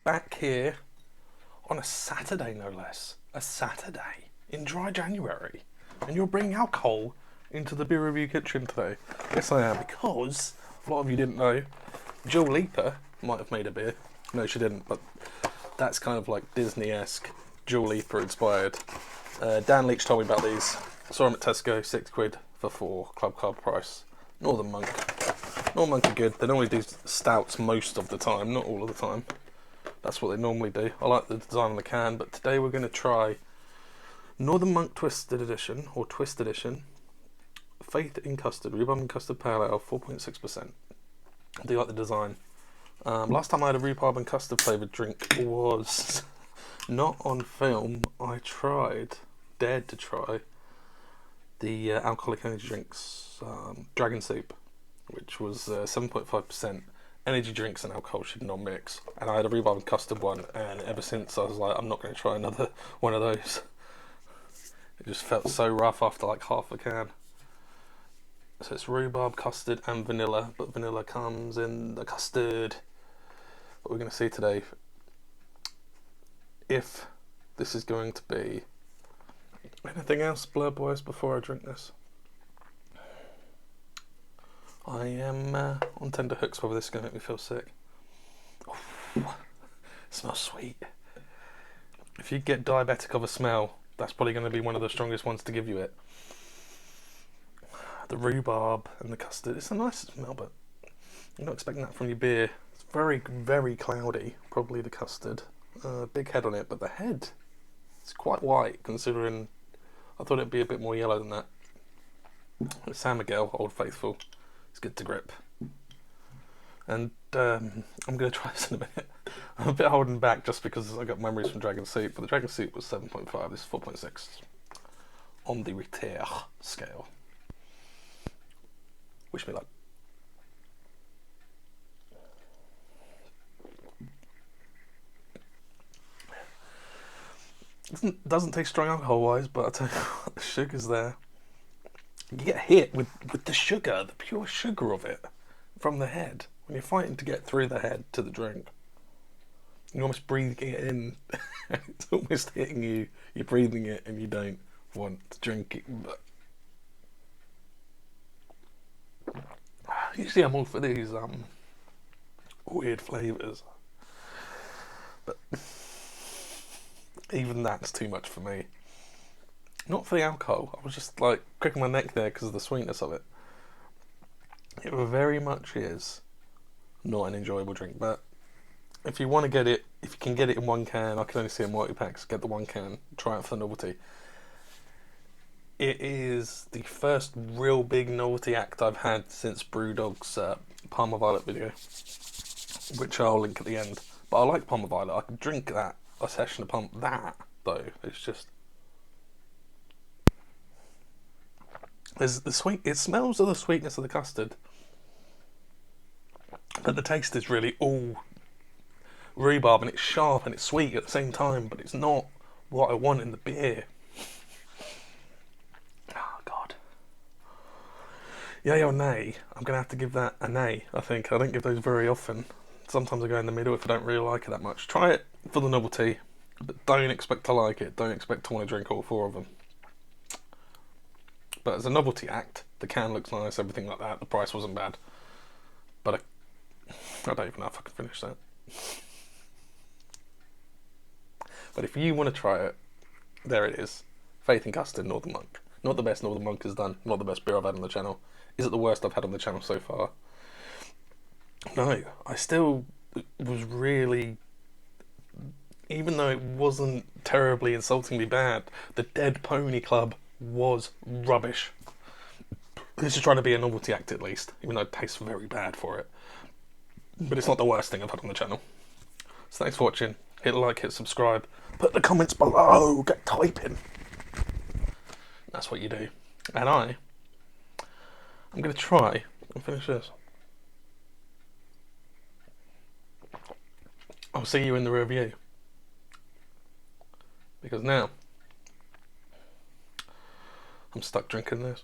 back here on a Saturday, no less. A Saturday in dry January. And you're bringing alcohol into the beer review kitchen today. Yes, I am, because a lot of you didn't know, Jill Leaper might have made a beer. No, she didn't, but that's kind of like Disney-esque, Jill Leaper inspired. Dan Leach told me about these. Saw them at Tesco, £6 for 4, club card price. Northern Monk. Northern Monk are good. They normally do stouts most of the time, not all of the time. That's what they normally do. I like the design on the can, but today we're going to try Northern Monk Twisted Edition, or Twist Edition. Faith in Custard, Rhubarb and Custard Pale Ale, 4.6%. I do like the design. Last time I had a rhubarb and custard flavoured drink was not on film. I dared to try the alcoholic energy drinks, Dragon Soup, which was 7.5%. Energy drinks and alcohol should not mix. And I had a rhubarb and custard one, and ever since I was like, I'm not going to try another one of those. It just felt so rough after like half a can. So it's rhubarb, custard and vanilla, but vanilla comes in the custard. But we're going to see today if this is going to be anything else blurb-wise before I drink this. I am on tender hooks whether this is going to make me feel sick. It smells sweet. If you get diabetic of a smell, that's probably going to be one of the strongest ones to give you it. The rhubarb and the custard, it's a nice smell, but you're not expecting that from your beer. It's very, very cloudy, probably the custard. Big head on it, but the head is quite white, considering I thought it'd be a bit more yellow than that. San Miguel, Old Faithful, it's good to grip. And I'm going to try this in a minute. I'm a bit holding back just because I got memories from Dragon Soup, but the Dragon Soup was 7.5, this is 4.6 on the Ritter scale. Wish me luck. Doesn't taste strong alcohol wise, but I tell you what, the sugar's there. You get hit with the sugar, the pure sugar of it from the head. When you're fighting to get through the head to the drink, you're almost breathing it in. It's almost hitting you. You're breathing it and you don't want to drink it. But usually I'm all for these weird flavours. But even that's too much for me. Not for the alcohol. I was just like cracking my neck there because of the sweetness of it. It very much is not an enjoyable drink, but if you want to get it, if you can get it in one can, I can only see in multi-packs, get the one can, try it for the novelty. It is the first real big novelty act I've had since Brewdog's Palmer Violet video, which I'll link at the end. But I like Palmer Violet, I could drink that, a session of Palmer. That, though, it's just... There's the sweet, it smells of the sweetness of the custard, but the taste is really all rhubarb, and it's sharp and it's sweet at the same time, but it's not what I want in the beer. Oh God. Yay or nay? I'm going to have to give that a nay, I think. I don't give those very often. Sometimes I go in the middle if I don't really like it that much. Try it for the novelty, but don't expect to like it. Don't expect to want to drink all 4 of them. But as a novelty act, the can looks nice, everything like that. The price wasn't bad. But I don't even know if I can finish that. But if you want to try it, there it is. Faith in Custard, Northern Monk. Not the best Northern Monk has done. Not the best beer I've had on the channel. Is it the worst I've had on the channel so far? No. I still was really... Even though it wasn't terribly insultingly bad, the Dead Pony Club was rubbish. This is trying to be a novelty act at least, even though it tastes very bad for it. But it's not the worst thing I've had on the channel. So thanks for watching. Hit like, hit subscribe, put the comments below, get typing. That's what you do. And I'm going to try and finish this. I'll see you in the review. Because now I'm stuck drinking this.